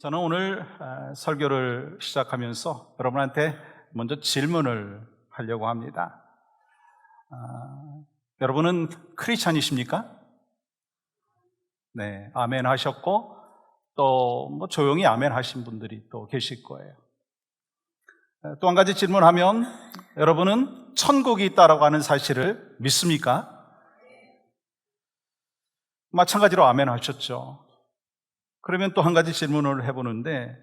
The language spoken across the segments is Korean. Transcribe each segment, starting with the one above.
저는 오늘 설교를 시작하면서 여러분한테 먼저 질문을 하려고 합니다. 여러분은 크리스찬이십니까? 네, 아멘 하셨고 또 조용히 아멘 하신 분들이 또 계실 거예요. 또 한 가지 질문하면 여러분은 천국이 있다라고 하는 사실을 믿습니까? 마찬가지로 아멘 하셨죠. 그러면 또 한 가지 질문을 해보는데,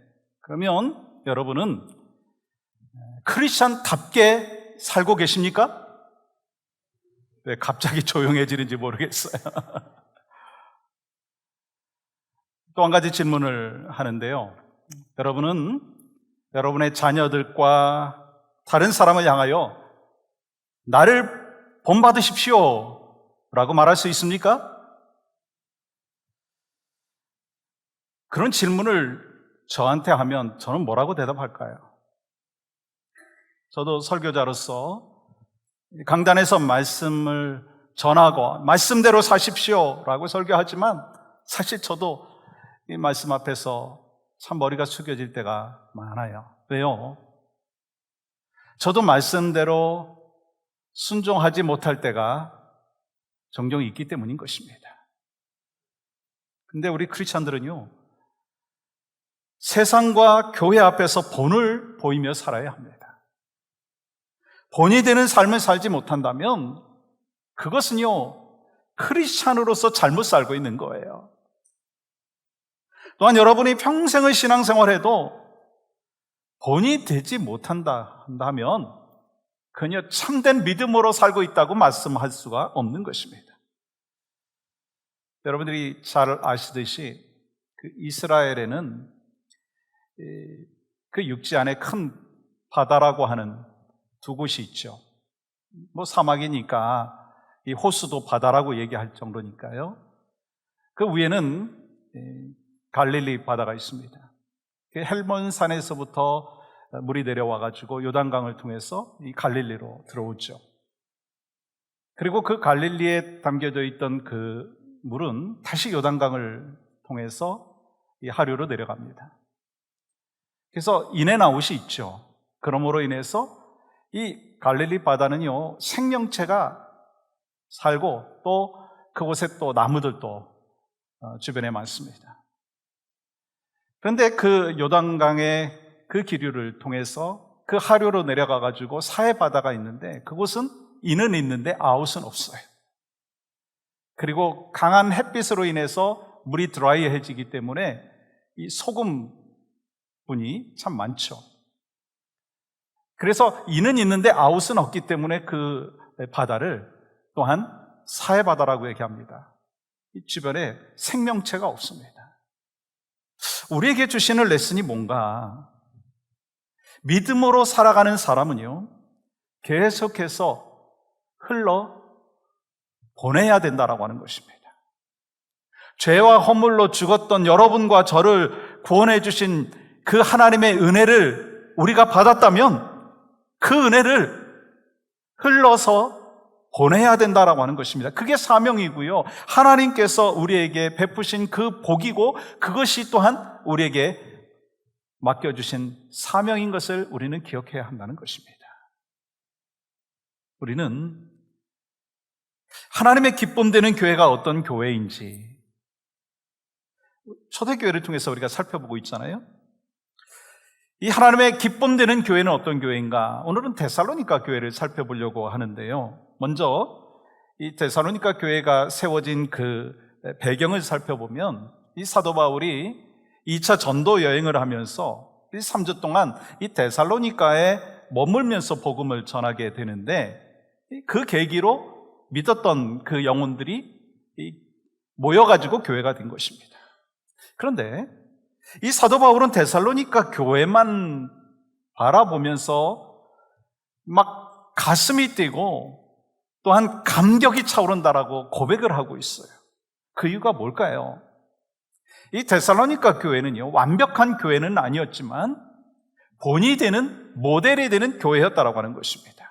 그러면 여러분은 크리스찬답게 살고 계십니까? 왜 갑자기 조용해지는지 모르겠어요. 또 한 가지 질문을 하는데요. 여러분은 여러분의 자녀들과 다른 사람을 향하여 나를 본받으십시오 라고 말할 수 있습니까? 그런 질문을 저한테 하면 저는 뭐라고 대답할까요? 저도 설교자로서 강단에서 말씀을 전하고 말씀대로 사십시오 라고 설교하지만 사실 저도 이 말씀 앞에서 참 머리가 숙여질 때가 많아요. 왜요? 저도 말씀대로 순종하지 못할 때가 종종 있기 때문인 것입니다. 근데 우리 크리스찬들은요, 세상과 교회 앞에서 본을 보이며 살아야 합니다. 본이 되는 삶을 살지 못한다면 그것은요, 크리스찬으로서 잘못 살고 있는 거예요. 또한 여러분이 평생의 신앙생활해도 본이 되지 못한다면 그냥 참된 믿음으로 살고 있다고 말씀할 수가 없는 것입니다. 여러분들이 잘 아시듯이 그 이스라엘에는 그 육지 안에 큰 바다라고 하는 두 곳이 있죠. 사막이니까 이 호수도 바다라고 얘기할 정도니까요. 그 위에는 갈릴리 바다가 있습니다. 그 헬몬산에서부터 물이 내려와가지고 요단강을 통해서 이 갈릴리로 들어오죠. 그리고 그 갈릴리에 담겨져 있던 그 물은 다시 요단강을 통해서 이 하류로 내려갑니다. 그래서 인앤아웃이 있죠. 그러므로 인해서 이 갈릴리 바다는요, 생명체가 살고 또 그곳에 또 나무들도 주변에 많습니다. 그런데 그 요단강의 그 기류를 통해서 그 하류로 내려가 가지고 사해 바다가 있는데 그곳은 인은 있는데 아웃은 없어요. 그리고 강한 햇빛으로 인해서 물이 드라이해지기 때문에 이 소금 분이 참 많죠. 그래서 인은 있는데 아웃은 없기 때문에 그 바다를 또한 사해 바다라고 얘기합니다. 이 주변에 생명체가 없습니다. 우리에게 주시는 레슨이 뭔가? 믿음으로 살아가는 사람은요, 계속해서 흘러 보내야 된다라고 하는 것입니다. 죄와 허물로 죽었던 여러분과 저를 구원해 주신 그 하나님의 은혜를 우리가 받았다면 그 은혜를 흘러서 보내야 된다라고 하는 것입니다. 그게 사명이고요. 하나님께서 우리에게 베푸신 그 복이고 그것이 또한 우리에게 맡겨주신 사명인 것을 우리는 기억해야 한다는 것입니다. 우리는 하나님의 기쁨되는 교회가 어떤 교회인지 초대교회를 통해서 우리가 살펴보고 있잖아요. 이 하나님의 기쁨되는 교회는 어떤 교회인가? 오늘은 데살로니가 교회를 살펴보려고 하는데요. 먼저 이 데살로니가 교회가 세워진 그 배경을 살펴보면 이 사도 바울이 2차 전도 여행을 하면서 3주 동안 이 데살로니가에 머물면서 복음을 전하게 되는데 그 계기로 믿었던 그 영혼들이 모여가지고 교회가 된 것입니다. 그런데 이 사도 바울은 데살로니가 교회만 바라보면서 막 가슴이 뛰고 또한 감격이 차오른다라고 고백을 하고 있어요. 그 이유가 뭘까요? 이 데살로니가 교회는요, 완벽한 교회는 아니었지만 본이 되는 모델이 되는 교회였다라고 하는 것입니다.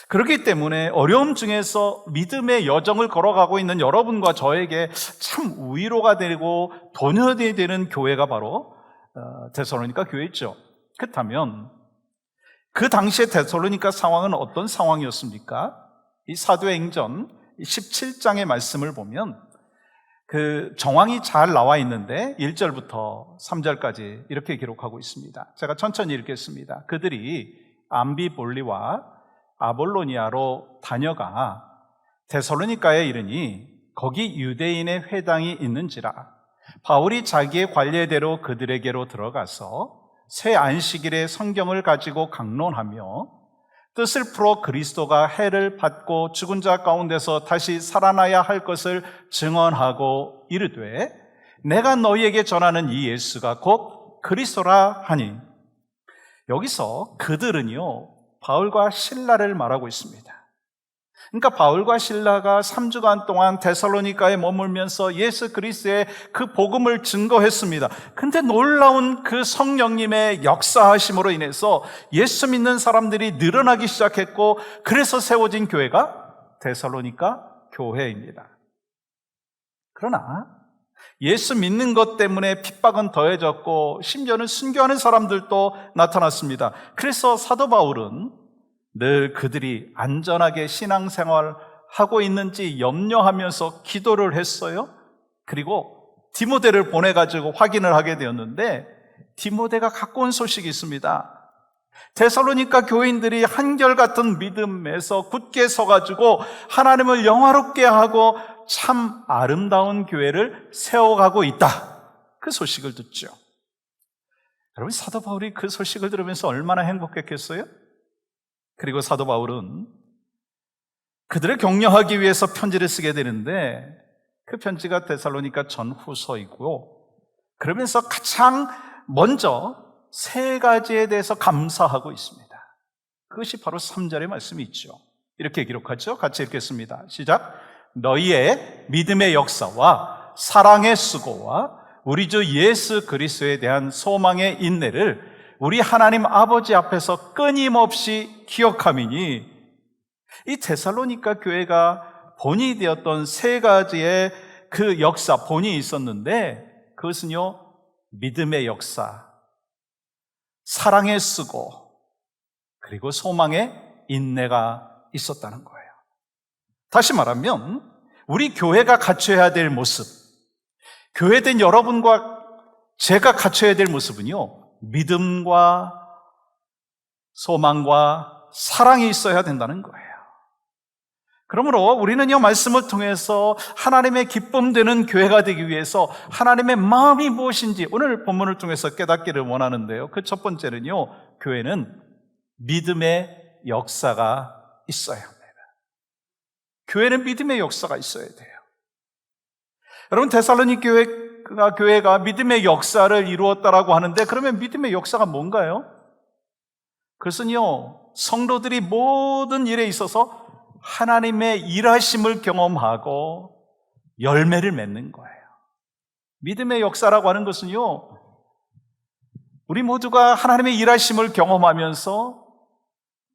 그렇기 때문에 어려움 중에서 믿음의 여정을 걸어가고 있는 여러분과 저에게 참 위로가 되고 도전이 되는 교회가 바로 데살로니가 교회였죠. 그렇다면 그 당시의 데살로니가 상황은 어떤 상황이었습니까? 이 사도행전 17장의 말씀을 보면 그 정황이 잘 나와 있는데 1절부터 3절까지 이렇게 기록하고 있습니다. 제가 천천히 읽겠습니다. 그들이 암비볼리와 아볼로니아로 다녀가 데살로니가에 이르니 거기 유대인의 회당이 있는지라 바울이 자기의 관례대로 그들에게로 들어가서 새 안식일에 성경을 가지고 강론하며 뜻을 풀어 그리스도가 해를 받고 죽은 자 가운데서 다시 살아나야 할 것을 증언하고 이르되 내가 너희에게 전하는 이 예수가 곧 그리스도라 하니, 여기서 그들은요 바울과 실라를 말하고 있습니다. 그러니까 바울과 실라가 3주간 동안 데살로니가에 머물면서 예수 그리스도의 그 복음을 증거했습니다. 근데 놀라운 그 성령님의 역사하심으로 인해서 예수 믿는 사람들이 늘어나기 시작했고, 그래서 세워진 교회가 데살로니가 교회입니다. 그러나 예수 믿는 것 때문에 핍박은 더해졌고 심지어는 순교하는 사람들도 나타났습니다. 그래서 사도 바울은 늘 그들이 안전하게 신앙생활 하고 있는지 염려하면서 기도를 했어요. 그리고 디모데를 보내가지고 확인을 하게 되었는데, 디모데가 갖고 온 소식이 있습니다. 데살로니가 교인들이 한결같은 믿음에서 굳게 서가지고 하나님을 영화롭게 하고 참 아름다운 교회를 세워가고 있다, 그 소식을 듣죠. 여러분, 사도 바울이 그 소식을 들으면서 얼마나 행복했겠어요? 그리고 사도 바울은 그들을 격려하기 위해서 편지를 쓰게 되는데, 그 편지가 데살로니가 전후서이고요. 그러면서 가장 먼저 세 가지에 대해서 감사하고 있습니다. 그것이 바로 3절의 말씀이 있죠. 이렇게 기록하죠. 같이 읽겠습니다. 시작. 너희의 믿음의 역사와 사랑의 수고와 우리 주 예수 그리스도에 대한 소망의 인내를 우리 하나님 아버지 앞에서 끊임없이 기억함이니, 이 데살로니가 교회가 본이 되었던 세 가지의 그 역사, 본이 있었는데, 그것은요 믿음의 역사, 사랑의 수고, 그리고 소망의 인내가 있었다는 거예요. 다시 말하면 우리 교회가 갖춰야 될 모습, 교회된 여러분과 제가 갖춰야 될 모습은요 믿음과 소망과 사랑이 있어야 된다는 거예요. 그러므로 우리는요 말씀을 통해서 하나님의 기쁨 되는 교회가 되기 위해서 하나님의 마음이 무엇인지 오늘 본문을 통해서 깨닫기를 원하는데요, 그 첫 번째는요, 교회는 믿음의 역사가 있어야 합니다. 교회는 믿음의 역사가 있어야 돼요. 여러분, 데살로니가 교회가 믿음의 역사를 이루었다라고 하는데, 그러면 믿음의 역사가 뭔가요? 그것은요 성도들이 모든 일에 있어서 하나님의 일하심을 경험하고 열매를 맺는 거예요. 믿음의 역사라고 하는 것은요, 우리 모두가 하나님의 일하심을 경험하면서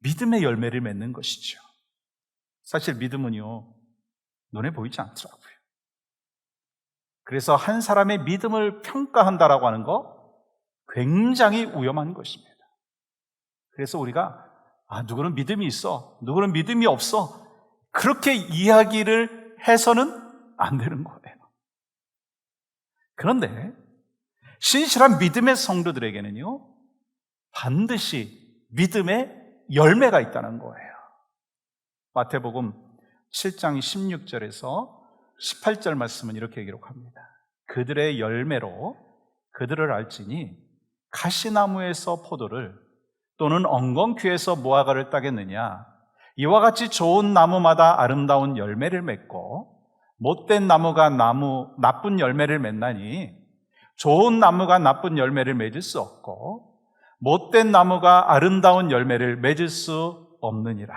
믿음의 열매를 맺는 것이죠. 사실 믿음은요 눈에 보이지 않더라고요. 그래서 한 사람의 믿음을 평가한다라고 하는 거 굉장히 위험한 것입니다. 그래서 우리가 누구는 믿음이 있어, 누구는 믿음이 없어, 그렇게 이야기를 해서는 안 되는 거예요. 그런데 신실한 믿음의 성도들에게는요 반드시 믿음의 열매가 있다는 거예요. 마태복음 7장 16절에서 18절 말씀은 이렇게 기록합니다. 그들의 열매로 그들을 알지니 가시나무에서 포도를 또는 엉겅퀴에서 무화과를 따겠느냐. 이와 같이 좋은 나무마다 아름다운 열매를 맺고 못된 나무가 나쁜 열매를 맺나니 좋은 나무가 나쁜 열매를 맺을 수 없고 못된 나무가 아름다운 열매를 맺을 수 없느니라.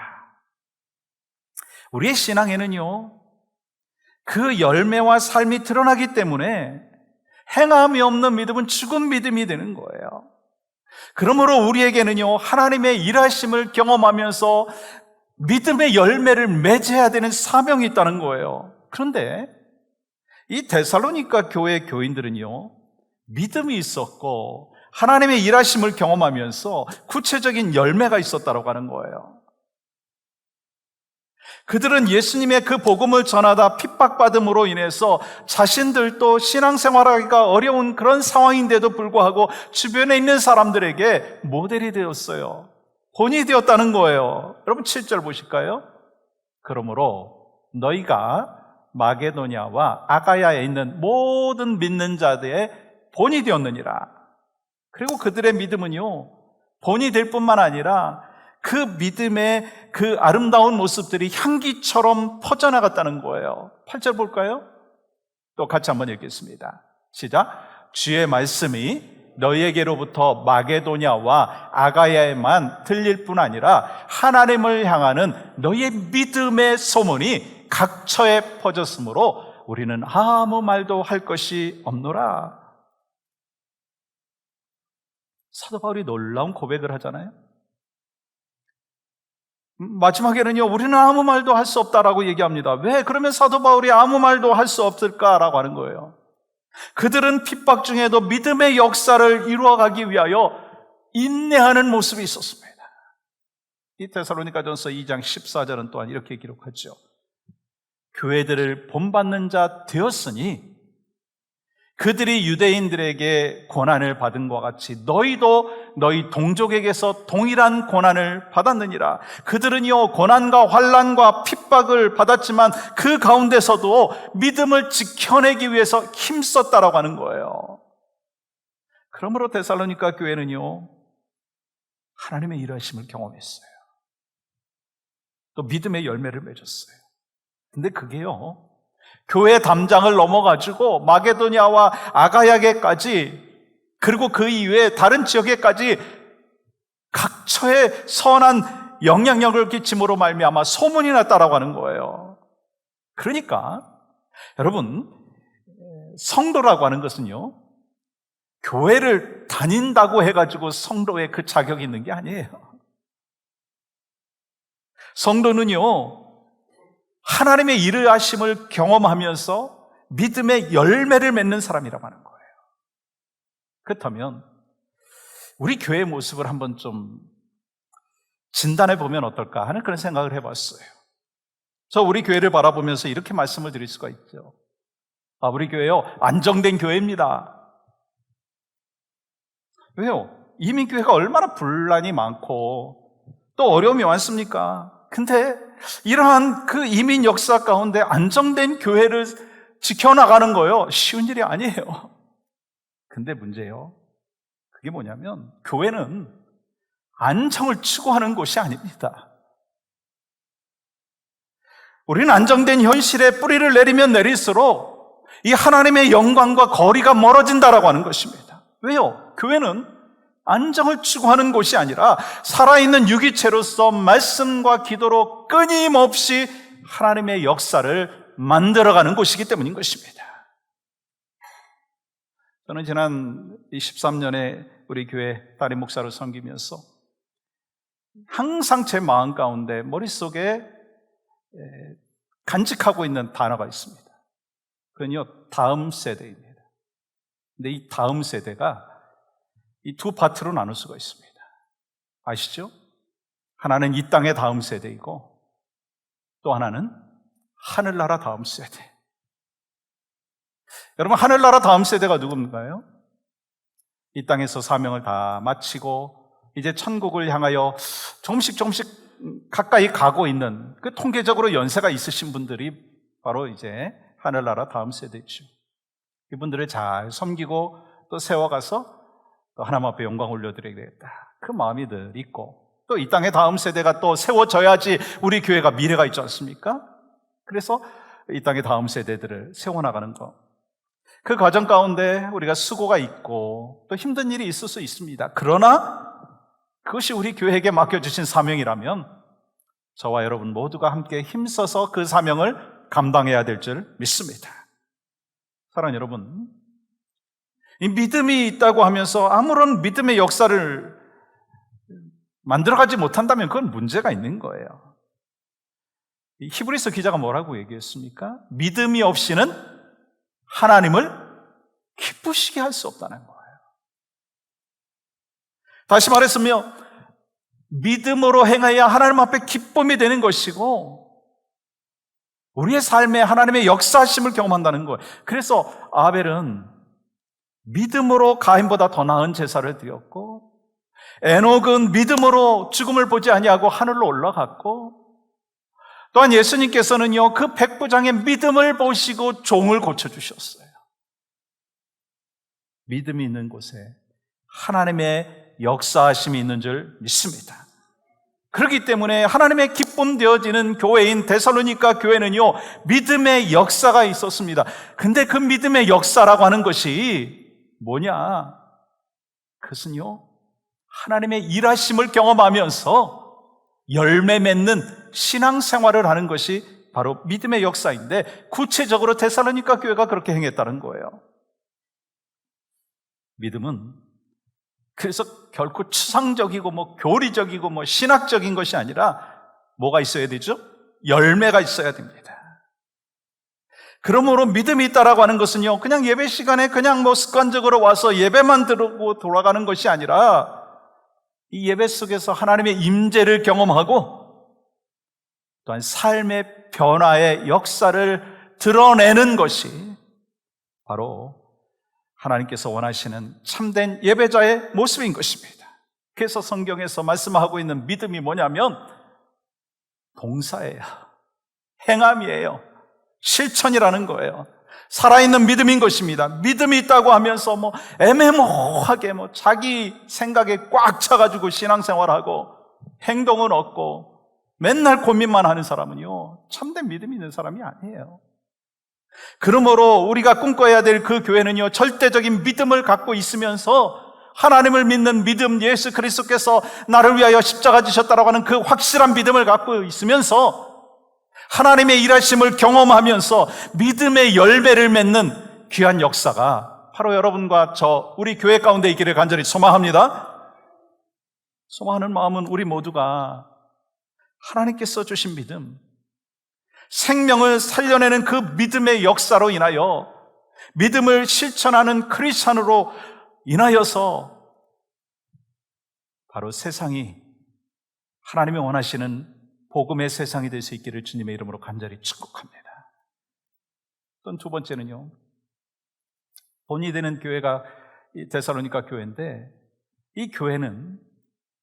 우리의 신앙에는요 그 열매와 삶이 드러나기 때문에 행함이 없는 믿음은 죽은 믿음이 되는 거예요. 그러므로 우리에게는요 하나님의 일하심을 경험하면서 믿음의 열매를 맺어야 되는 사명이 있다는 거예요. 그런데 이 데살로니가 교회 교인들은요, 믿음이 있었고 하나님의 일하심을 경험하면서 구체적인 열매가 있었다고 하는 거예요. 그들은 예수님의 그 복음을 전하다 핍박받음으로 인해서 자신들도 신앙생활하기가 어려운 그런 상황인데도 불구하고 주변에 있는 사람들에게 모델이 되었어요. 본이 되었다는 거예요. 여러분 7절 보실까요? 그러므로 너희가 마게도냐와 아가야에 있는 모든 믿는 자들의 본이 되었느니라. 그리고 그들의 믿음은요, 본이 될 뿐만 아니라 그 믿음의 그 아름다운 모습들이 향기처럼 퍼져나갔다는 거예요. 8절 볼까요? 또 같이 한번 읽겠습니다. 시작. 주의 말씀이 너희에게로부터 마게도냐와 아가야에만 들릴 뿐 아니라 하나님을 향하는 너희의 믿음의 소문이 각처에 퍼졌으므로 우리는 아무 말도 할 것이 없노라. 사도 바울이 놀라운 고백을 하잖아요. 마지막에는요, 우리는 아무 말도 할 수 없다라고 얘기합니다. 왜? 그러면 사도 바울이 아무 말도 할 수 없을까라고 하는 거예요. 그들은 핍박 중에도 믿음의 역사를 이루어가기 위하여 인내하는 모습이 있었습니다. 이 데살로니가전서 2장 14절은 또한 이렇게 기록하죠. 교회들을 본받는 자 되었으니 그들이 유대인들에게 고난을 받은 것과 같이 너희도 너희 동족에게서 동일한 고난을 받았느니라. 그들은요, 고난과 환난과 핍박을 받았지만 그 가운데서도 믿음을 지켜내기 위해서 힘썼다라고 하는 거예요. 그러므로 데살로니가 교회는요, 하나님의 일하심을 경험했어요. 또 믿음의 열매를 맺었어요. 근데 그게요, 교회 담장을 넘어가지고 마게도냐와 아가야게까지, 그리고 그 이외에 다른 지역에까지 각처에 선한 영향력을 끼침으로 말미암아 소문이 났다라고 하는 거예요. 그러니까 여러분, 성도라고 하는 것은요, 교회를 다닌다고 해가지고 성도의 그 자격이 있는 게 아니에요. 성도는요, 하나님의 일하심을 경험하면서 믿음의 열매를 맺는 사람이라고 하는 거예요. 그렇다면 우리 교회의 모습을 한번 좀 진단해 보면 어떨까 하는 그런 생각을 해봤어요. 저 우리 교회를 바라보면서 이렇게 말씀을 드릴 수가 있죠. 우리 교회요, 안정된 교회입니다. 왜요? 이민교회가 얼마나 분란이 많고 또 어려움이 많습니까? 근데 이러한 그 이민 역사 가운데 안정된 교회를 지켜나가는 거요, 쉬운 일이 아니에요. 근데 문제요, 그게 뭐냐면 교회는 안정을 추구하는 곳이 아닙니다. 우리는 안정된 현실에 뿌리를 내리면 내릴수록 이 하나님의 영광과 거리가 멀어진다라고 하는 것입니다. 왜요? 교회는 안정을 추구하는 곳이 아니라 살아있는 유기체로서 말씀과 기도로 끊임없이 하나님의 역사를 만들어가는 곳이기 때문인 것입니다. 저는 지난 23년에 우리 교회 담임 목사를 섬기면서 항상 제 마음 가운데 머릿속에 간직하고 있는 단어가 있습니다. 그건요, 다음 세대입니다. 근데 이 다음 세대가 이 두 파트로 나눌 수가 있습니다. 아시죠? 하나는 이 땅의 다음 세대이고 또 하나는 하늘나라 다음 세대. 여러분, 하늘나라 다음 세대가 누굽니까요? 이 땅에서 사명을 다 마치고 이제 천국을 향하여 조금씩 가까이 가고 있는, 그 통계적으로 연세가 있으신 분들이 바로 이제 하늘나라 다음 세대죠. 이분들을 잘 섬기고 또 세워가서 또 하나님 앞에 영광 올려드리겠다, 그 마음이 늘 있고, 또 이 땅의 다음 세대가 또 세워져야지 우리 교회가 미래가 있지 않습니까? 그래서 이 땅의 다음 세대들을 세워나가는 것, 그 과정 가운데 우리가 수고가 있고 또 힘든 일이 있을 수 있습니다. 그러나 그것이 우리 교회에게 맡겨주신 사명이라면 저와 여러분 모두가 함께 힘써서 그 사명을 감당해야 될 줄 믿습니다. 사랑하는 여러분, 이 믿음이 있다고 하면서 아무런 믿음의 역사를 만들어가지 못한다면 그건 문제가 있는 거예요. 히브리서 기자가 뭐라고 얘기했습니까? 믿음이 없이는 하나님을 기쁘시게 할 수 없다는 거예요. 다시 말했으면 믿음으로 행해야 하나님 앞에 기쁨이 되는 것이고 우리의 삶에 하나님의 역사하심을 경험한다는 거예요. 그래서 아벨은 믿음으로 가인보다 더 나은 제사를 드렸고, 에녹은 믿음으로 죽음을 보지 아니하고 하늘로 올라갔고, 또한 예수님께서는요 그 백부장의 믿음을 보시고 종을 고쳐주셨어요. 믿음이 있는 곳에 하나님의 역사하심이 있는 줄 믿습니다. 그렇기 때문에 하나님의 기쁨 되어지는 교회인 데살로니가 교회는요 믿음의 역사가 있었습니다. 근데 그 믿음의 역사라고 하는 것이 뭐냐? 그것은요 하나님의 일하심을 경험하면서 열매 맺는 신앙생활을 하는 것이 바로 믿음의 역사인데, 구체적으로 데살로니가 교회가 그렇게 행했다는 거예요. 믿음은 그래서 결코 추상적이고 교리적이고 신학적인 것이 아니라 뭐가 있어야 되죠? 열매가 있어야 됩니다. 그러므로 믿음이 있다라고 하는 것은요 그냥 예배 시간에 그냥 습관적으로 와서 예배만 들고 돌아가는 것이 아니라 이 예배 속에서 하나님의 임재를 경험하고 또한 삶의 변화의 역사를 드러내는 것이 바로 하나님께서 원하시는 참된 예배자의 모습인 것입니다. 그래서 성경에서 말씀하고 있는 믿음이 뭐냐면 봉사예요. 행함이에요. 실천이라는 거예요. 살아있는 믿음인 것입니다. 믿음이 있다고 하면서 애매모호하게 자기 생각에 꽉 차가지고 신앙생활하고 행동은 없고 맨날 고민만 하는 사람은요 참된 믿음이 있는 사람이 아니에요. 그러므로 우리가 꿈꿔야 될 그 교회는요 절대적인 믿음을 갖고 있으면서 하나님을 믿는 믿음, 예수 그리스도께서 나를 위하여 십자가 지셨다라고 하는 그 확실한 믿음을 갖고 있으면서 하나님의 일하심을 경험하면서 믿음의 열매를 맺는 귀한 역사가 바로 여러분과 우리 교회 가운데 있기를 간절히 소망합니다. 소망하는 마음은 우리 모두가 하나님께서 주신 믿음, 생명을 살려내는 그 믿음의 역사로 인하여 믿음을 실천하는 크리스찬으로 인하여서 바로 세상이 하나님이 원하시는 복음의 세상이 될 수 있기를 주님의 이름으로 간절히 축복합니다. 또 두 번째는요, 본이 되는 교회가 이 데살로니가 교회인데 이 교회는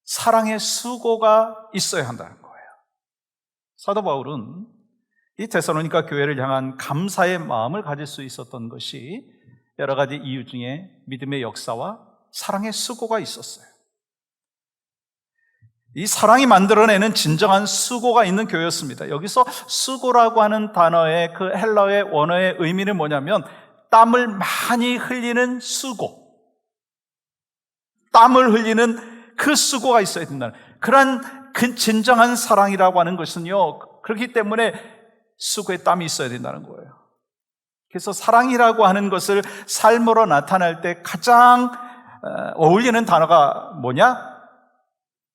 사랑의 수고가 있어야 한다는 거예요. 사도 바울은 이 데살로니가 교회를 향한 감사의 마음을 가질 수 있었던 것이 여러 가지 이유 중에 믿음의 역사와 사랑의 수고가 있었어요. 이 사랑이 만들어내는 진정한 수고가 있는 교회였습니다. 여기서 수고라고 하는 단어의 그 헬라어의 원어의 의미는 뭐냐면 땀을 많이 흘리는 수고, 땀을 흘리는 그 수고가 있어야 된다는, 그러한 그 진정한 사랑이라고 하는 것은요 그렇기 때문에 수고에 땀이 있어야 된다는 거예요. 그래서 사랑이라고 하는 것을 삶으로 나타낼 때 가장 어울리는 단어가 뭐냐?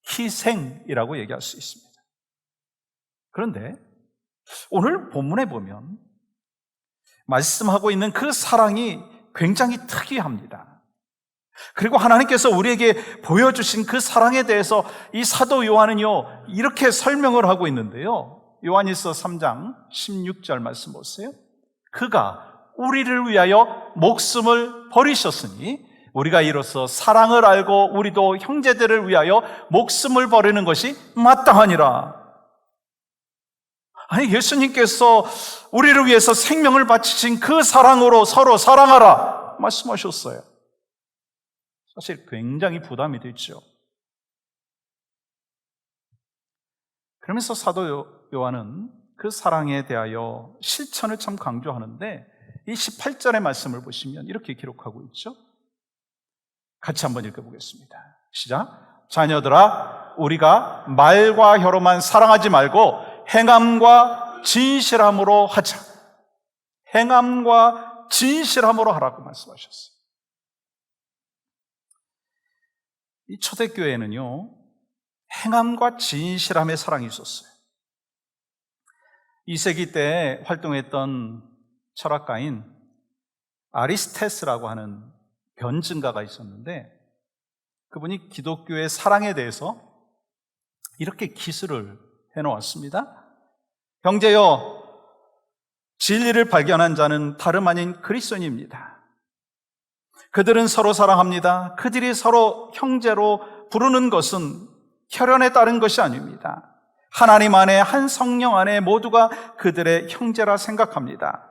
희생이라고 얘기할 수 있습니다. 그런데 오늘 본문에 보면 말씀하고 있는 그 사랑이 굉장히 특이합니다. 그리고 하나님께서 우리에게 보여주신 그 사랑에 대해서 이 사도 요한은요 이렇게 설명을 하고 있는데요, 요한일서 3장 16절 말씀 보세요. 그가 우리를 위하여 목숨을 버리셨으니 우리가 이로써 사랑을 알고 우리도 형제들을 위하여 목숨을 버리는 것이 마땅하니라. 아니, 예수님께서 우리를 위해서 생명을 바치신 그 사랑으로 서로 사랑하라 말씀하셨어요. 사실 굉장히 부담이 되죠. 그러면서 사도 요한은 그 사랑에 대하여 실천을 참 강조하는데 이 18절의 말씀을 보시면 이렇게 기록하고 있죠. 같이 한번 읽어보겠습니다. 시작. 자녀들아, 우리가 말과 혀로만 사랑하지 말고 행함과 진실함으로 하자. 행함과 진실함으로 하라고 말씀하셨어요. 이 초대교회는요 행함과 진실함의 사랑이 있었어요. 2세기 때 활동했던 철학가인 아리스테스라고 하는 변증가가 있었는데, 그분이 기독교의 사랑에 대해서 이렇게 기술을 해놓았습니다. 형제여, 진리를 발견한 자는 다름 아닌 그리스도인입니다. 그들은 서로 사랑합니다. 그들이 서로 형제로 부르는 것은 혈연에 따른 것이 아닙니다. 하나님 안에, 한 성령 안에 모두가 그들의 형제라 생각합니다.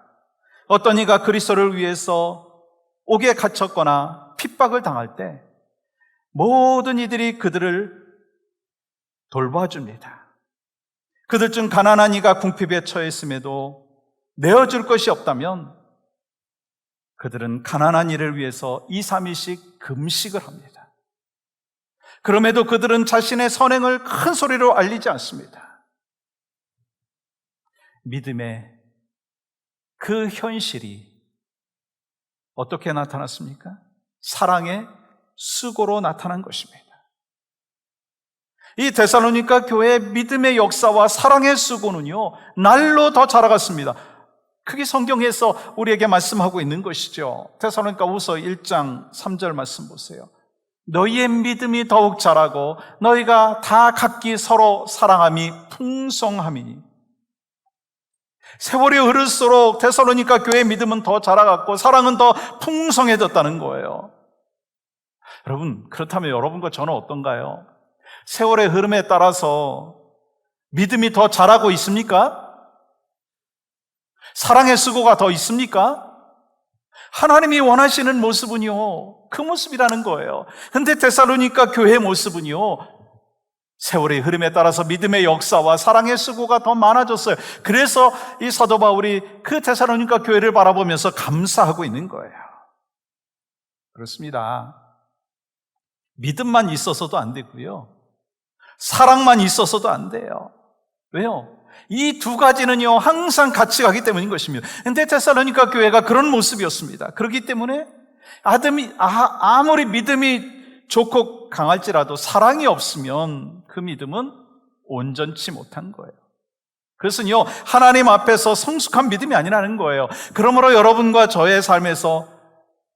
어떤 이가 그리스도를 위해서 옥에 갇혔거나 핍박을 당할 때 모든 이들이 그들을 돌봐줍니다. 그들 중 가난한 이가 궁핍에 처했음에도 내어줄 것이 없다면 그들은 가난한 이를 위해서 2, 3일씩 금식을 합니다. 그럼에도 그들은 자신의 선행을 큰 소리로 알리지 않습니다. 믿음의 그 현실이 어떻게 나타났습니까? 사랑의 수고로 나타난 것입니다. 이 데살로니가 교회의 믿음의 역사와 사랑의 수고는요, 날로 더 자라갔습니다. 크게 성경에서 우리에게 말씀하고 있는 것이죠. 데살로니가후서 1장 3절 말씀 보세요. 너희의 믿음이 더욱 자라고 너희가 다 각기 서로 사랑함이 풍성함이니. 세월이 흐를수록 데살로니가 교회의 믿음은 더 자라갔고 사랑은 더 풍성해졌다는 거예요. 여러분, 그렇다면 여러분과 저는 어떤가요? 세월의 흐름에 따라서 믿음이 더 자라고 있습니까? 사랑의 수고가 더 있습니까? 하나님이 원하시는 모습은요, 그 모습이라는 거예요. 근데 데살로니가 교회의 모습은요, 세월의 흐름에 따라서 믿음의 역사와 사랑의 수고가 더 많아졌어요. 그래서 이 사도 바울이 그 데살로니가 교회를 바라보면서 감사하고 있는 거예요. 그렇습니다. 믿음만 있어서도 안 되고요, 사랑만 있어서도 안 돼요. 왜요? 이 두 가지는요, 항상 같이 가기 때문인 것입니다. 근데 데살로니가 교회가 그런 모습이었습니다. 그렇기 때문에 아무리 믿음이 좋고 강할지라도 사랑이 없으면 그 믿음은 온전치 못한 거예요. 그것은요, 하나님 앞에서 성숙한 믿음이 아니라는 거예요. 그러므로 여러분과 저의 삶에서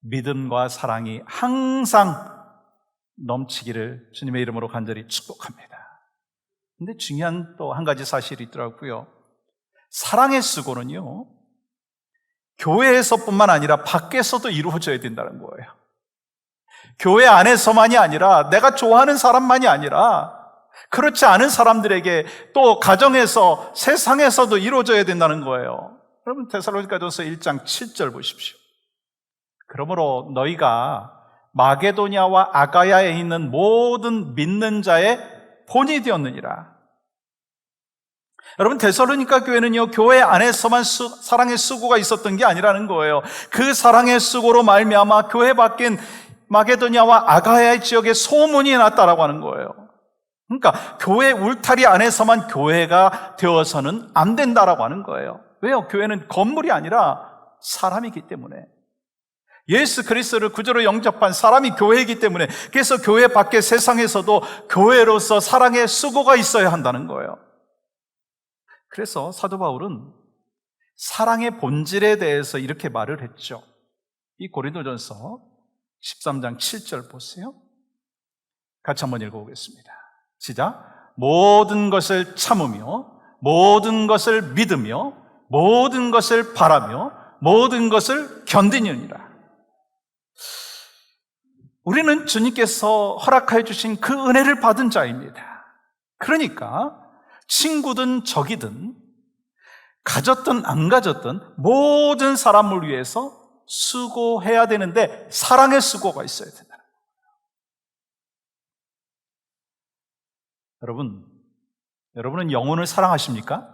믿음과 사랑이 항상 넘치기를 주님의 이름으로 간절히 축복합니다. 근데 중요한 또 한 가지 사실이 있더라고요. 사랑의 수고는요, 교회에서뿐만 아니라 밖에서도 이루어져야 된다는 거예요. 교회 안에서만이 아니라, 내가 좋아하는 사람만이 아니라 그렇지 않은 사람들에게, 또 가정에서, 세상에서도 이루어져야 된다는 거예요. 여러분, 데살로니가전서 1장 7절 보십시오. 그러므로 너희가 마게도냐와 아가야에 있는 모든 믿는 자의 본이 되었느니라. 여러분, 데살로니가 교회는요, 교회 안에서만 사랑의 수고가 있었던 게 아니라는 거예요. 그 사랑의 수고로 말미암아 교회 밖인 마게도냐와 아가야 지역에 소문이 났다라고 하는 거예요. 그러니까 교회 울타리 안에서만 교회가 되어서는 안 된다라고 하는 거예요. 왜요? 교회는 건물이 아니라 사람이기 때문에. 예수 그리스도를 구주로 영접한 사람이 교회이기 때문에, 그래서 교회 밖의 세상에서도 교회로서 사랑의 수고가 있어야 한다는 거예요. 그래서 사도 바울은 사랑의 본질에 대해서 이렇게 말을 했죠. 이 고린도전서 13장 7절 보세요. 같이 한번 읽어보겠습니다. 시작. 모든 것을 참으며 모든 것을 믿으며 모든 것을 바라며 모든 것을 견디느니라. 우리는 주님께서 허락하여 주신 그 은혜를 받은 자입니다. 그러니까 친구든 적이든 가졌든 안 가졌든 모든 사람을 위해서 수고해야 되는데 사랑의 수고가 있어야 된다. 여러분은 영혼을 사랑하십니까?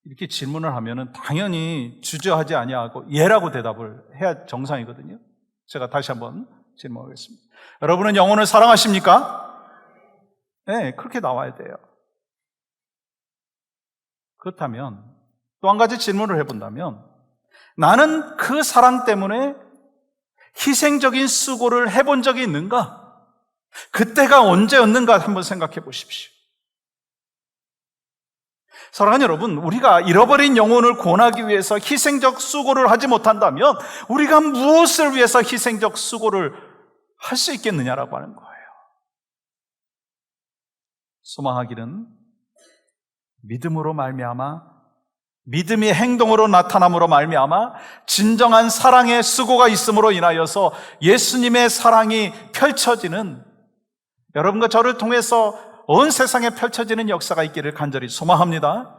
이렇게 질문을 하면은 당연히 주저하지 아니하고 예라고 대답을 해야 정상이거든요. 제가 다시 한번 질문하겠습니다. 여러분은 영혼을 사랑하십니까? 네, 그렇게 나와야 돼요. 그렇다면 또 한 가지 질문을 해본다면, 나는 그 사랑 때문에 희생적인 수고를 해본 적이 있는가? 그때가 언제였는가 한번 생각해 보십시오. 사랑하는 여러분, 우리가 잃어버린 영혼을 구원하기 위해서 희생적 수고를 하지 못한다면 우리가 무엇을 위해서 희생적 수고를 할 수 있겠느냐라고 하는 거예요. 소망하기는 믿음으로 말미암아, 믿음이 행동으로 나타남으로 말미암아 진정한 사랑의 수고가 있음으로 인하여서 예수님의 사랑이 펼쳐지는, 여러분과 저를 통해서 온 세상에 펼쳐지는 역사가 있기를 간절히 소망합니다.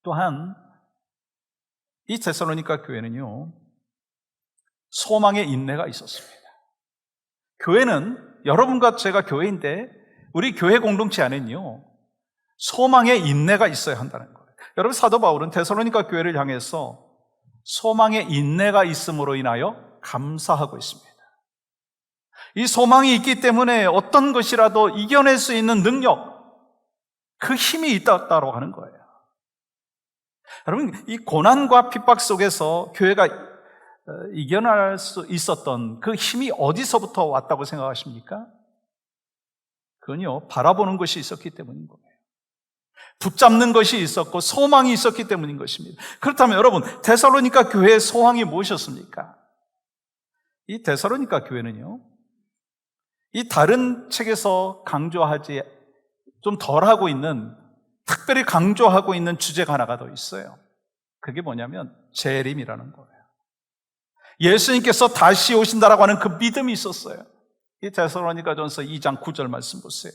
또한 이 데살로니가 교회는요, 소망의 인내가 있었습니다. 교회는, 여러분과 제가 교회인데 우리 교회 공동체 안에는요, 소망의 인내가 있어야 한다는 거예요. 여러분, 사도 바울은 데살로니가 교회를 향해서 소망의 인내가 있음으로 인하여 감사하고 있습니다. 이 소망이 있기 때문에 어떤 것이라도 이겨낼 수 있는 능력, 그 힘이 있다고 하는 거예요. 여러분, 이 고난과 핍박 속에서 교회가 이겨낼 수 있었던 그 힘이 어디서부터 왔다고 생각하십니까? 그건요, 바라보는 것이 있었기 때문인 거예요. 붙잡는 것이 있었고 소망이 있었기 때문인 것입니다. 그렇다면 여러분, 데살로니가 교회의 소망이 무엇이었습니까? 이 데살로니가 교회는요, 이 다른 책에서 강조하지 좀 덜하고 있는, 특별히 강조하고 있는 주제가 하나가 더 있어요. 그게 뭐냐면 재림이라는 거예요. 예수님께서 다시 오신다라고 하는 그 믿음이 있었어요. 이 데살로니가전서 2장 9절 말씀 보세요.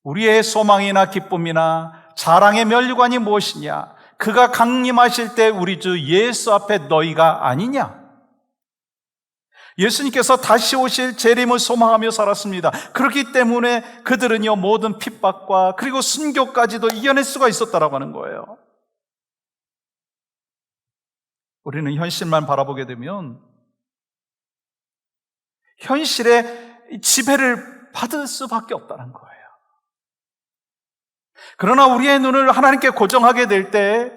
우리의 소망이나 기쁨이나 자랑의 면류관이 무엇이냐? 그가 강림하실 때 우리 주 예수 앞에 너희가 아니냐? 예수님께서 다시 오실 재림을 소망하며 살았습니다. 그렇기 때문에 그들은요, 모든 핍박과 그리고 순교까지도 이겨낼 수가 있었다라고 하는 거예요. 우리는 현실만 바라보게 되면 현실의 지배를 받을 수밖에 없다는 거예요. 그러나 우리의 눈을 하나님께 고정하게 될 때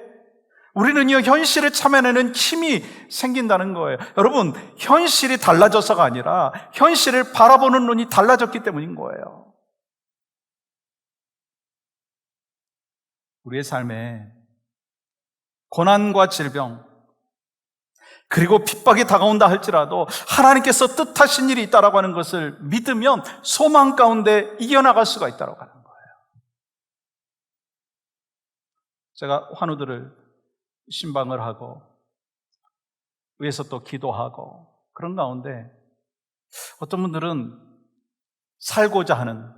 우리는요, 현실을 참아내는 힘이 생긴다는 거예요. 여러분, 현실이 달라져서가 아니라 현실을 바라보는 눈이 달라졌기 때문인 거예요. 우리의 삶에 고난과 질병, 그리고 핍박이 다가온다 할지라도 하나님께서 뜻하신 일이 있다라고 하는 것을 믿으면 소망 가운데 이겨나갈 수가 있다라고 하는 거예요. 제가 환우들을 신방을 하고 위에서 또 기도하고 그런 가운데 어떤 분들은 살고자 하는,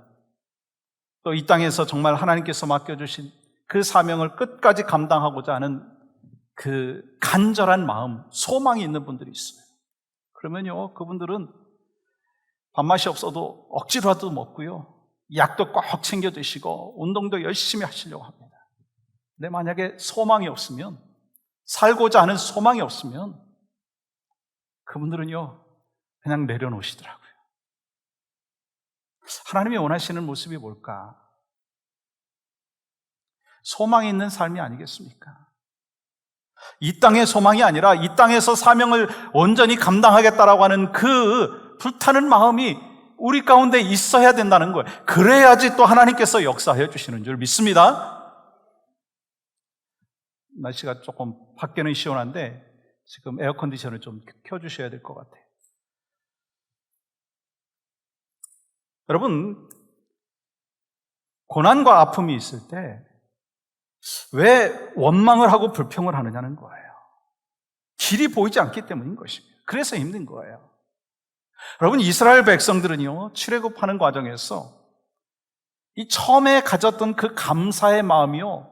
또 이 땅에서 정말 하나님께서 맡겨주신 그 사명을 끝까지 감당하고자 하는 그 간절한 마음, 소망이 있는 분들이 있어요. 그러면요, 그분들은 밥맛이 없어도 억지로라도 먹고요, 약도 꼭 챙겨 드시고 운동도 열심히 하시려고 합니다. 근데 만약에 소망이 없으면, 살고자 하는 소망이 없으면 그분들은요, 그냥 내려놓으시더라고요. 하나님이 원하시는 모습이 뭘까? 소망이 있는 삶이 아니겠습니까? 이 땅의 소망이 아니라 이 땅에서 사명을 온전히 감당하겠다라고 하는 그 불타는 마음이 우리 가운데 있어야 된다는 거예요. 그래야지 또 하나님께서 역사해 주시는 줄 믿습니다. 날씨가 조금 밖에는 시원한데 지금 에어컨디션을 좀 켜주셔야 될 것 같아요. 여러분, 고난과 아픔이 있을 때 왜 원망을 하고 불평을 하느냐는 거예요. 길이 보이지 않기 때문인 것입니다. 그래서 힘든 거예요. 여러분, 이스라엘 백성들은요, 출애굽하는 과정에서 이 처음에 가졌던 그 감사의 마음이요,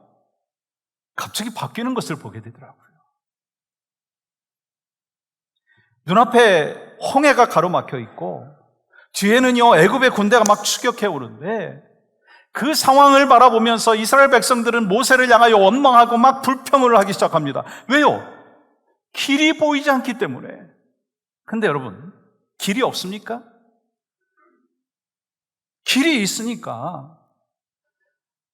갑자기 바뀌는 것을 보게 되더라고요. 눈앞에 홍해가 가로막혀 있고 뒤에는요, 애굽의 군대가 막 추격해 오는데 그 상황을 바라보면서 이스라엘 백성들은 모세를 향하여 원망하고 막 불평을 하기 시작합니다. 왜요? 길이 보이지 않기 때문에. 근데 여러분, 길이 없습니까? 길이 있으니까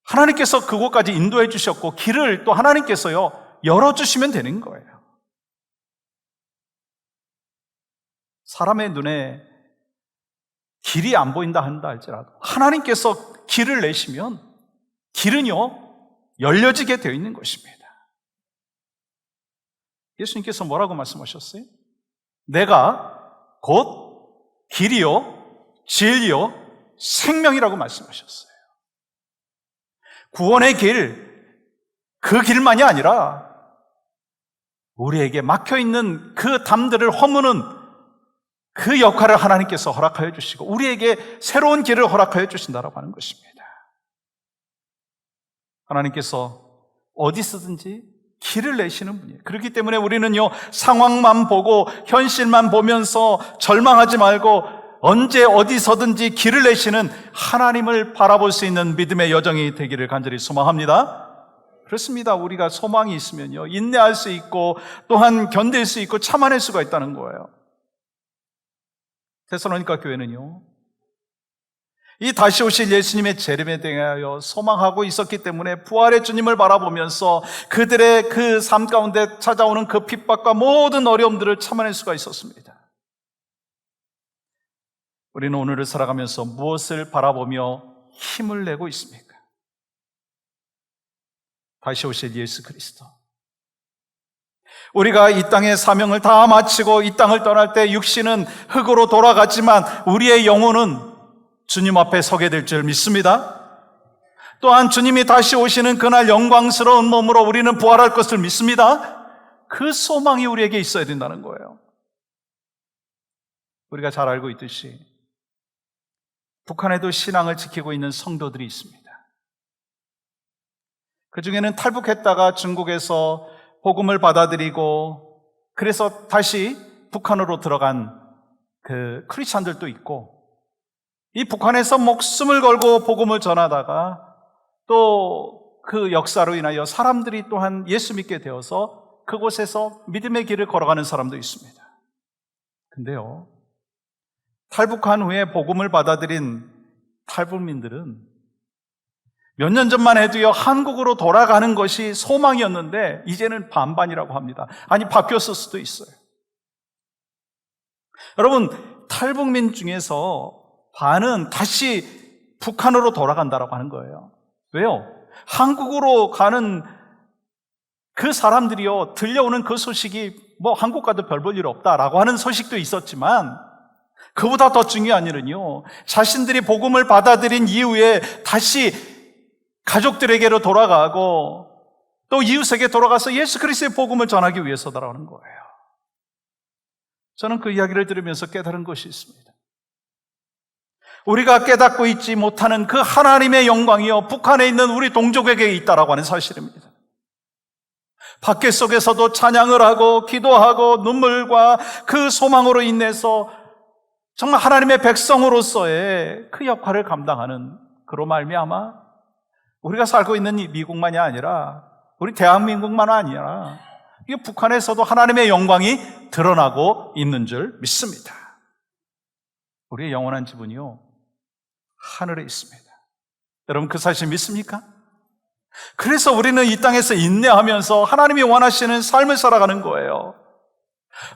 하나님께서 그곳까지 인도해 주셨고 길을 또 하나님께서요, 열어주시면 되는 거예요. 사람의 눈에 길이 안 보인다 한다 할지라도 하나님께서 길을 내시면 길은요 열려지게 되어 있는 것입니다. 예수님께서 뭐라고 말씀하셨어요? 내가 곧 길이요 진리요 생명이라고 말씀하셨어요. 구원의 길, 그 길만이 아니라 우리에게 막혀있는 그 담들을 허무는 그 역할을 하나님께서 허락하여 주시고 우리에게 새로운 길을 허락하여 주신다라고 하는 것입니다. 하나님께서 어디서든지 길을 내시는 분이에요. 그렇기 때문에 우리는요 상황만 보고 현실만 보면서 절망하지 말고 언제 어디서든지 길을 내시는 하나님을 바라볼 수 있는 믿음의 여정이 되기를 간절히 소망합니다. 그렇습니다. 우리가 소망이 있으면요 인내할 수 있고 또한 견딜 수 있고 참아낼 수가 있다는 거예요. 데살로니가 교회는요 이 다시 오실 예수님의 재림에 대하여 소망하고 있었기 때문에 부활의 주님을 바라보면서 그들의 그 삶 가운데 찾아오는 그 핍박과 모든 어려움들을 참아낼 수가 있었습니다. 우리는 오늘을 살아가면서 무엇을 바라보며 힘을 내고 있습니까? 다시 오실 예수 그리스도. 우리가 이 땅의 사명을 다 마치고 이 땅을 떠날 때 육신은 흙으로 돌아가지만 우리의 영혼은 주님 앞에 서게 될 줄 믿습니다. 또한 주님이 다시 오시는 그날 영광스러운 몸으로 우리는 부활할 것을 믿습니다. 그 소망이 우리에게 있어야 된다는 거예요. 우리가 잘 알고 있듯이 북한에도 신앙을 지키고 있는 성도들이 있습니다. 그 중에는 탈북했다가 중국에서 복음을 받아들이고 그래서 다시 북한으로 들어간 그 크리스찬들도 있고 이 북한에서 목숨을 걸고 복음을 전하다가 또 그 역사로 인하여 사람들이 또한 예수 믿게 되어서 그곳에서 믿음의 길을 걸어가는 사람도 있습니다. 근데요 탈북한 후에 복음을 받아들인 탈북민들은 몇 년 전만 해도요 한국으로 돌아가는 것이 소망이었는데 이제는 반반이라고 합니다. 아니 바뀌었을 수도 있어요. 여러분 탈북민 중에서 반은 다시 북한으로 돌아간다라고 하는 거예요. 왜요? 한국으로 가는 그 사람들이요 들려오는 그 소식이 뭐 한국 가도 별 볼 일 없다라고 하는 소식도 있었지만 그보다 더 중요한 일은요 자신들이 복음을 받아들인 이후에 다시 가족들에게로 돌아가고 또 이웃에게 돌아가서 예수 그리스도의 복음을 전하기 위해서다라는 거예요. 저는 그 이야기를 들으면서 깨달은 것이 있습니다. 우리가 깨닫고 있지 못하는 그 하나님의 영광이요 북한에 있는 우리 동족에게 있다라고 하는 사실입니다. 밖에 속에서도 찬양을 하고 기도하고 눈물과 그 소망으로 인해서 정말 하나님의 백성으로서의 그 역할을 감당하는 그로 말미암아 우리가 살고 있는 이 미국만이 아니라 우리 대한민국만 아니라 이 북한에서도 하나님의 영광이 드러나고 있는 줄 믿습니다. 우리의 영원한 집은요 하늘에 있습니다. 여러분 그 사실 믿습니까? 그래서 우리는 이 땅에서 인내하면서 하나님이 원하시는 삶을 살아가는 거예요.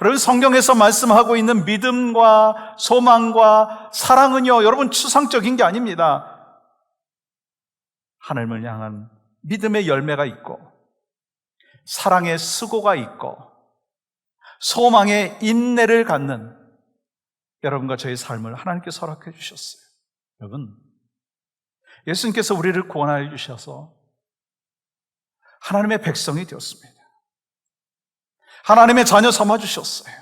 여러분 성경에서 말씀하고 있는 믿음과 소망과 사랑은요 여러분 추상적인 게 아닙니다. 하나님을 향한 믿음의 열매가 있고 사랑의 수고가 있고 소망의 인내를 갖는 여러분과 저의 삶을 하나님께서 허락해 주셨어요. 여러분 예수님께서 우리를 구원하여 주셔서 하나님의 백성이 되었습니다. 하나님의 자녀 삼아 주셨어요.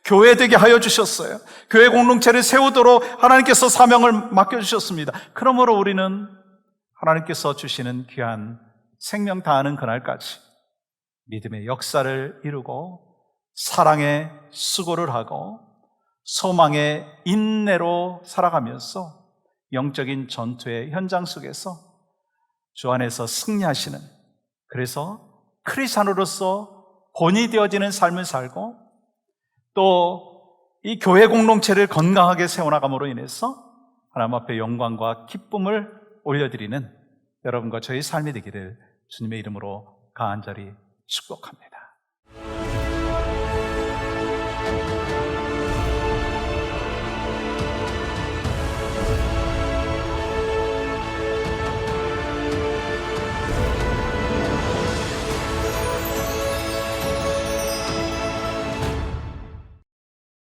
교회 되게 하여 주셨어요. 교회 공동체를 세우도록 하나님께서 사명을 맡겨주셨습니다. 그러므로 우리는 하나님께서 주시는 귀한 생명 다하는 그날까지 믿음의 역사를 이루고 사랑의 수고를 하고 소망의 인내로 살아가면서 영적인 전투의 현장 속에서 주 안에서 승리하시는, 그래서 크리스찬으로서 본이 되어지는 삶을 살고 또 이 교회 공동체를 건강하게 세워나감으로 인해서 하나님 앞에 영광과 기쁨을 올려드리는 여러분과 저의 삶이 되기를 주님의 이름으로 간절히 축복합니다.